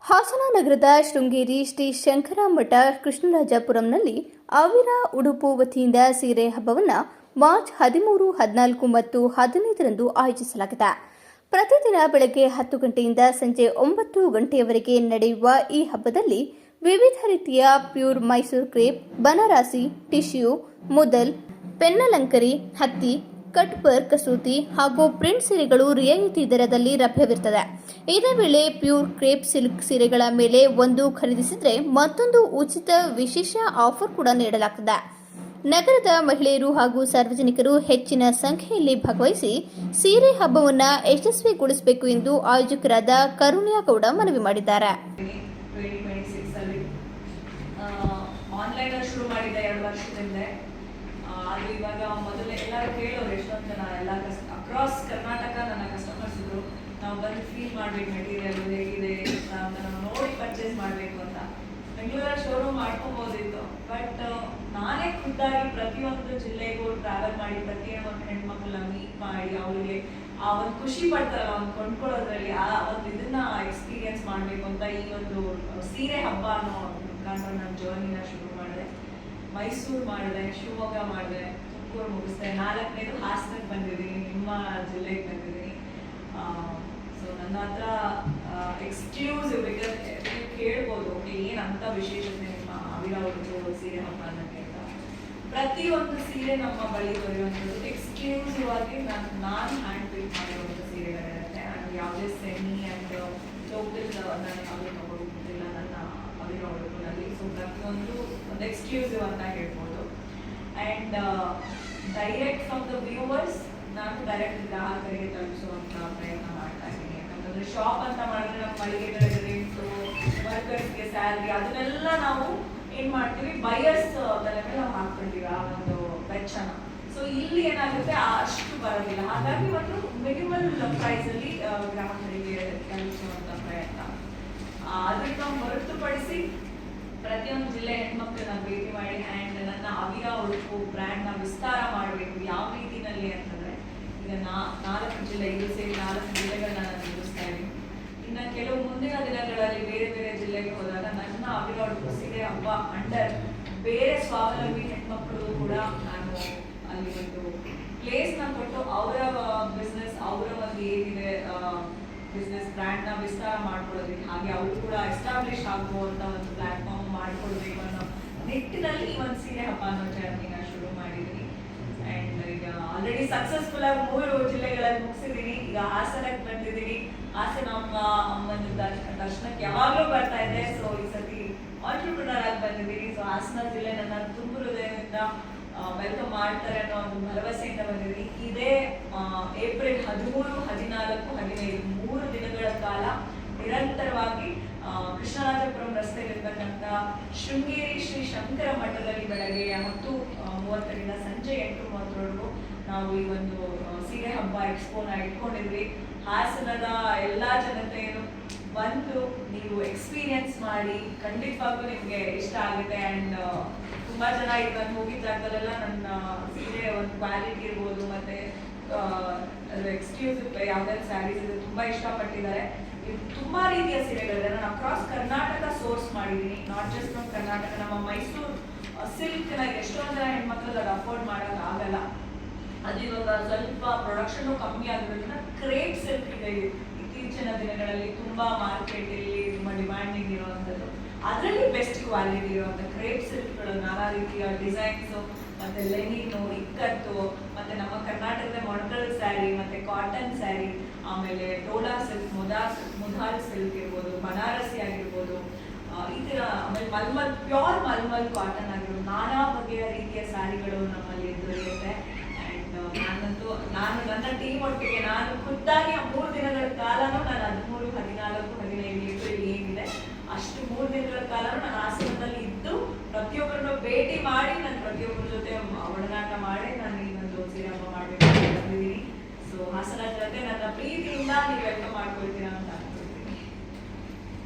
ಹಾಸನ ನಗರದ ಶೃಂಗೇರಿ ಶ್ರೀ ಶಂಕರ ಮಠ ಕೃಷ್ಣರಾಜಪುರಂನಲ್ಲಿ ಅವಿರ ಉಡುಪು ವತಿಯಿಂದ ಸೀರೆ ಹಬ್ಬವನ್ನು ಮಾರ್ಚ್ 13, 14 ಮತ್ತು 15ರಂದು ಆಯೋಜಿಸಲಾಗಿದೆ. ಪ್ರತಿದಿನ ಬೆಳಗ್ಗೆ 10 ಗಂಟೆಯಿಂದ ಸಂಜೆ 9 ಗಂಟೆಯವರೆಗೆ ನಡೆಯುವ ಈ ಹಬ್ಬದಲ್ಲಿ ವಿವಿಧ ರೀತಿಯ pure Mysore crepe, Banarasi, tissue, ಮುದಲ್, ಪೆನ್ನಲಂಕರಿ, ಹತ್ತಿ, ಕಟ್ ವರ್ಕ್ ಕಸೂತಿ ಹಾಗೂ ಪ್ರಿಂಟ್ ಸೀರೆಗಳು ರಿಯಾಯಿತಿ ದರದಲ್ಲಿ ಲಭ್ಯವಿರುತ್ತದೆ. ಇದೇ ವೇಳೆ ಪ್ಯೂರ್ ಕ್ರೇಪ್ ಸಿಲ್ಕ್ ಸೀರೆಗಳ ಮೇಲೆ ಒಂದು ಖರೀದಿಸಿದರೆ ಮತ್ತೊಂದು ಉಚಿತ ವಿಶೇಷ ಆಫರ್ ಕೂಡ ನೀಡಲಾಗುತ್ತದೆ. ನಗರದ ಮಹಿಳೆಯರು ಹಾಗೂ ಸಾರ್ವಜನಿಕರು ಹೆಚ್ಚಿನ ಸಂಖ್ಯೆಯಲ್ಲಿ ಭಾಗವಹಿಸಿ ಸೀರೆ ಹಬ್ಬವನ್ನು ಯಶಸ್ವಿಗೊಳಿಸಬೇಕು ಎಂದು ಆಯೋಜಕರಾದ ಕರುಣ್ಯ ಗೌಡ ಮನವಿ ಮಾಡಿದ್ದಾರೆ. ಅದು ಇವಾಗ ಮೊದಲು ಎಲ್ಲರೂ ಕೇಳೋರು, ಎಷ್ಟೊಂದು ಜನ ಎಲ್ಲ ಅಕ್ರಾಸ್ ಕರ್ನಾಟಕ ನನ್ನ ಕಸ್ಟಮರ್ಸ್ ಇದ್ರು. ನಾವು ಬಂದು ಫೀಲ್ ಮಾಡ್ಬೇಕು ಮೆಟೀರಿಯಲ್ ಹೇಗಿದೆ ಅಂತ, ನಾವು ನೋಡಿ ಪರ್ಚೇಸ್ ಮಾಡಬೇಕು ಅಂತ ಬೆಂಗಳೂರಲ್ಲಿ ಶೋರೂಮ್ ಮಾಡ್ಕೊಬೋದಿತ್ತು. ಬಟ್ ನಾನೇ ಖುದ್ದಾಗಿ ಪ್ರತಿಯೊಂದು ಜಿಲ್ಲೆಗೂ ಟ್ರಾವೆಲ್ ಮಾಡಿ ಪ್ರತಿಯೊಂದು ಹೆಣ್ಮಕ್ಳನ್ನ ಮೀಟ್ ಮಾಡಿ ಅವರಿಗೆ ಆ ಒಂದು ಖುಷಿ ಪಡ್ತಾರಲ್ಲ ಒಂದು ಕೊಂಡ್ಕೊಳ್ಳೋದ್ರಲ್ಲಿ, ಆ ಒಂದು ಇದನ್ನ ಎಕ್ಸ್ಪೀರಿಯನ್ಸ್ ಮಾಡಬೇಕು ಅಂತ ಈ ಒಂದು ಸೀರೆ ಹಬ್ಬ ಅನ್ನೋ ಮುಖಾಂತರ ನನ್ನ ಜರ್ನಿನ ಶುರು ಮಾಡಿದೆ. ಮೈಸೂರು ಮಾಡಿದೆ, ಶಿವಮೊಗ್ಗ ಮಾಡಿದೆ, ತುಮಕೂರು ಮುಗಿಸ್ದೆ, 4ನೇದು ಹಾಸನಕ್ಕೆ ಬಂದಿದ್ದೀನಿ, ನಿಮ್ಮ ಜಿಲ್ಲೆಗೆ ಬಂದಿದ್ದೀನಿ. ಸೊ ನನ್ನ ಹತ್ರ ಎಕ್ಸ್ಕ್ಲೂಸಿವ್ ಬಿಕಾಸ್ ನೀವು ಕೇಳ್ಬೋದು, ಓಕೆ ಏನಂತ ವಿಶೇಷತೆ ನಿಮ್ಮ ಅವಿರ ಉಡುಪು ಸೀರೆ ಹಬ್ಬ ಅನ್ನೋಕ್ಕೆ ಅಂತ. ಪ್ರತಿಯೊಂದು ಸೀರೆ ನಮ್ಮ ಬಳಿ ಬರೆಯುವಂಥದ್ದು ಎಕ್ಸ್ಕ್ಲೂಸಿವ್ ಆಗಿ ನಾನು ಹ್ಯಾಂಡ್ ಪಿಕ್ ಮಾಡಿರುವಂಥ ಸೀರೆಗಳಿರುತ್ತೆ. ನಾನು ಯಾವುದೇ ಸೆಮಿ ಆ್ಯಂಡ್ ಲೋಕಲ್ ನಾನು ಯಾವುದೇ ತಗೊಳ್ತಿಲ್ಲ ನನ್ನ ಅವಿರ ಉಡುಪಿನಲ್ಲಿ. ಸೊ ಪ್ರತಿಯೊಂದು ಒಂದು ಎಕ್ಸ್ಕ್ಲೂಸಿವ್ ಅಂತ ಹೇಳ್ಬೋದು. And direct from the viewers ನಾನು ಡೈರೆಕ್ಟ್ ಗ್ರಾಹಕರಿಗೆ ತಲುಪಿಸುವಂಥ ಪ್ರಯತ್ನ ಮಾಡ್ತಾ ಇದ್ದೀನಿ. ಯಾಕಂತಂದರೆ ಶಾಪ್ ಅಂತ ಮಾಡಿದ್ರೆ ನಮ್ಮ ಮಳಿಗೆಗಳ ರೇಟು, ವರ್ಕರ್ಸ್ಗೆ ಸ್ಯಾಲ್ರಿ ಅದನ್ನೆಲ್ಲ ನಾವು ಏನು ಮಾಡ್ತೀವಿ, ಬಯರ್ಸ್ ತಲೆ ಮೇಲೆ ನಾವು ಹಾಕ್ಕೊಳ್ತೀವಿ ಆ ಒಂದು ವೆಚ್ಚನ. ಸೊ ಇಲ್ಲಿ ಏನಾಗುತ್ತೆ ಅಷ್ಟು ಬರೋದಿಲ್ಲ. ಹಾಗಾಗಿ ಒಂದು ಮಿನಿಮಲ್ ಪ್ರೈಸಲ್ಲಿ ಗ್ರಾಹಕರಿಗೆ ತಲುಪಿಸುವಂಥ ಪ್ರಯತ್ನ. ಅದನ್ನು ಹೊರತುಪಡಿಸಿ ಪ್ರತಿಯೊಂದು ಜಿಲ್ಲೆ ಹೆಣ್ಮಕ್ಳನ್ನ ಭೇಟಿ ಮಾಡಿ ಆ್ಯಂಡ್ ನನ್ನ ಅವಿರ ಉಡುಪು ಬ್ರ್ಯಾಂಡ್ನ ವಿಸ್ತಾರ ಮಾಡಬೇಕು. ಯಾವ ರೀತಿಯಲ್ಲಿ ಅಂತಂದರೆ, ಈಗ 4 ಜಿಲ್ಲೆ, ಇದು ಸೇರಿ 4 ಜಿಲ್ಲೆಗಳನ್ನ ನಾನು ನಿರ್ಮಿಸ್ತಾ ಇದ್ದೀನಿ. ಇನ್ನು ಕೆಲವು ಮುಂದಿನ ದಿನಗಳಲ್ಲಿ ಬೇರೆ ಬೇರೆ ಜಿಲ್ಲೆಗೆ ಹೋದಾಗ ನನ್ನ ಅವಿರ ಉಡುಪು ಸೀರೆ ಹಬ್ಬ ಅಂಡರ್ ಬೇರೆ ಸ್ವಾವಲಂಬಿ ಹೆಣ್ಮಕ್ಳು ಕೂಡ ನಾನು ಅಲ್ಲಿ ಒಂದು ಪ್ಲೇಸ್ನ ಕೊಟ್ಟು ಅವರ ಬಿಸ್ನೆಸ್, ಅವರ ಒಂದು ಏನಿದೆ ಬಿಸ್ನೆಸ್ ಬ್ರ್ಯಾಂಡ್ನ ವಿಸ್ತಾರ ಮಾಡ್ಕೊಳ್ಳೋದಕ್ಕೆ, ಹಾಗೆ ಅವರು ಕೂಡ ಎಸ್ಟಾಬ್ಲಿಷ್ ಆಗುವಂಥ ಒಂದು ಪ್ಲಾಟ್ಫಾರ್ಮ್ ಮಾಡಿಕೊಡ್ಬೇಕು ಅನ್ನೋ ನಿಟ್ಟಿನಲ್ಲಿ ಈ ಒಂದು ಸೀರೆ ಹಬ್ಬ ಅನ್ನೋ ಜರ್ನಿನ ಶುರು ಮಾಡಿದ್ದೀನಿ. ಆ್ಯಂಡ್ ಈಗ ಆಲ್ರೆಡಿ ಸಕ್ಸಸ್ಫುಲ್ ಆಗಿ 3 ಜಿಲ್ಲೆಗಳಲ್ಲಿ ಮುಗಿಸಿದ್ದೀನಿ. ಈಗ ಹಾಸನಕ್ಕೆ ಬಂದಿದ್ದೀನಿ. ಹಾಸನ ಅಮ್ಮನ ದರ್ಶನಕ್ಕೆ ಯಾವಾಗಲೂ ಬರ್ತಾ ಇದೆ. ಸೊ ಈ ಸತಿ ಆಂಟ್ರಪ್ರಿನರ್ ಆಗಿ ಬಂದಿದ್ದೀನಿ. ಸೊ ಹಾಸನ ಜಿಲ್ಲೆ ನನ್ನ ತುಂಬ ಹೃದಯದಿಂದ ವೆಲ್ಕಮ್ ಮಾಡ್ತಾರೆ ಅನ್ನೋ ಒಂದು ಭರವಸೆಯಿಂದ ಬಂದಿದ್ದೀನಿ. ಇದೇ ಏಪ್ರಿಲ್ 13, 14, 15 3 ದಿನಗಳ ಕಾಲ ನಿರಂತರವಾಗಿ ಕೃಷ್ಣರಾಜಪುರಂ ರಸ್ತೆಯಲ್ಲಿರ್ತಕ್ಕಂಥ ಶೃಂಗೇರಿ ಶ್ರೀ ಶಂಕರ ಮಠದಲ್ಲಿ ಬೆಳಗ್ಗೆ 10:30ರಿಂದ ಸಂಜೆ 8:30ವರೆಗೂ ನಾವು ಈ ಒಂದು ಸೀರೆ ಹಬ್ಬ ಎಕ್ಸ್ಪೋನ ಇಟ್ಕೊಂಡಿದ್ವಿ. ಹಾಸನದ ಎಲ್ಲ ಜನತೆಯನ್ನು ಬಂದು ನೀವು ಎಕ್ಸ್ಪೀರಿಯನ್ಸ್ ಮಾಡಿ, ಖಂಡಿತವಾಗ್ಲೂ ನಿಮಗೆ ಇಷ್ಟ ಆಗುತ್ತೆ. ಆ್ಯಂಡ್ ತುಂಬ ಜನ ಈಗ ನಾನು ಹೋಗಿದ್ದ ಜಾಗದಲ್ಲೆಲ್ಲ ನನ್ನ ಸೀರೆ ಒಂದು ಕ್ವಾಲಿಟಿ ಇರ್ಬೋದು ಮತ್ತು ಅದು ಎಕ್ಸ್ಕ್ಲೂಸಿವ್ ಯಾವ್ದಾದ್ರು ಸ್ಯಾರೀಸ್ ಇದೆ ತುಂಬ ಇಷ್ಟಪಟ್ಟಿದ್ದಾರೆ. ತುಂಬ ರೀತಿಯ ಸೀರೆಗಳಿದೆ. ನಾನು ಅಕ್ರಾಸ್ ಕರ್ನಾಟಕ ಸೋರ್ಸ್ ಮಾಡಿದ್ದೀನಿ, ನಾಟ್ ಜಸ್ಟ್ ನಮ್ಮ ಕರ್ನಾಟಕ. ನಮ್ಮ ಮೈಸೂರು ಸಿಲ್ಕ್ನ ಎಷ್ಟೊಂದು ಜನ ಹೆಣ್ಮಕ್ಳು ಅದು ಅಫೋರ್ಡ್ ಮಾಡೋಕ್ಕಾಗಲ್ಲ. ಅದು ಇವಾಗ ಸ್ವಲ್ಪ ಪ್ರೊಡಕ್ಷನ್ನು ಕಮ್ಮಿ ಆಗಿರೋದ್ರಿಂದ ಕ್ರೇಪ್ ಸಿಲ್ಕ್ ಇದೆ ಇತ್ತೀಚಿನ ದಿನಗಳಲ್ಲಿ ತುಂಬ ಮಾರ್ಕೆಟಲ್ಲಿ ತುಂಬ ಡಿಮ್ಯಾಂಡಿಂಗ್ ಇರುವಂಥದ್ದು. ಅದರಲ್ಲಿ ಬೆಸ್ಟ್ ಕ್ವಾಲಿಟಿ ಇರುವಂಥ ಕ್ರೇಪ್ ಸಿಲ್ಕ್ಗಳು, ನಾನಾ ರೀತಿಯ ಡಿಸೈನ್ಸು ಮತ್ತು ಲೆನಿನು, ಇಕ್ಕತ್ತು, ಮತ್ತು ನಮ್ಮ ಕರ್ನಾಟಕದ ಮೊಣಕಲ್ ಸ್ಯಾರಿ ಮತ್ತು ಕಾಟನ್ ಸ್ಯಾರಿ, ಆಮೇಲೆ ಡೋಲಾ ಸಿಲ್ಕ್, ಮುಧಾಲ್ ಸಿಲ್ಕ್ ಇರ್ಬೋದು, ಬನಾರಸಿ ಆಗಿರ್ಬೋದು, ಈ ಥರ, ಆಮೇಲೆ ಮಲ್ಮಲ್, ಪ್ಯೂರ್ ಮಲ್ಮಲ್ ಕಾಟನ್ ಆಗಿರ್ಬೋದು, ನಾನಾ ಬಗೆಯ ರೀತಿಯ ಸ್ಯಾರಿಗಳು ನಮ್ಮಲ್ಲಿ ದೊರೆಯುತ್ತೆ. ಆ್ಯಂಡ್ ನಾನು ನನ್ನ ಟೀಮ್ ಒಟ್ಟಿಗೆ ನಾನು ಖುದ್ದಾಗಿ 3 ದಿನಗಳ ಕಾಲನೂ ನಾನು 13, 14, 15 ಏಪ್ರಿಲ್ ಏನಿದೆ ಅಷ್ಟು 3 ದಿನಗಳ ಕಾಲನೂ ನಾನು ಹಾಸನದಲ್ಲಿ ಇದ್ದು ಪ್ರತಿಯೊಬ್ಬರನ್ನು ಭೇಟಿ ಮಾಡಿ, ನಾನು ಪ್ರತಿಯೊಬ್ಬರ ಜೊತೆ ಒಡನಾಟ ಮಾಡಿ ನಾನು ಈ ಒಂದು ಸೀರೆ ಹಬ್ಬ ಮಾಡಬೇಕು ಅಂತ ಬಂದಿದ್ದೀನಿ. ಸೊ ಹಾಸನ ಜೊತೆ ನನ್ನ ಪ್ರೀತಿಯಿಂದ ನೀವು ವೆಲ್ಕಮ್ ಮಾಡ್ಕೊಳ್ತೀರಾ ಅಂತ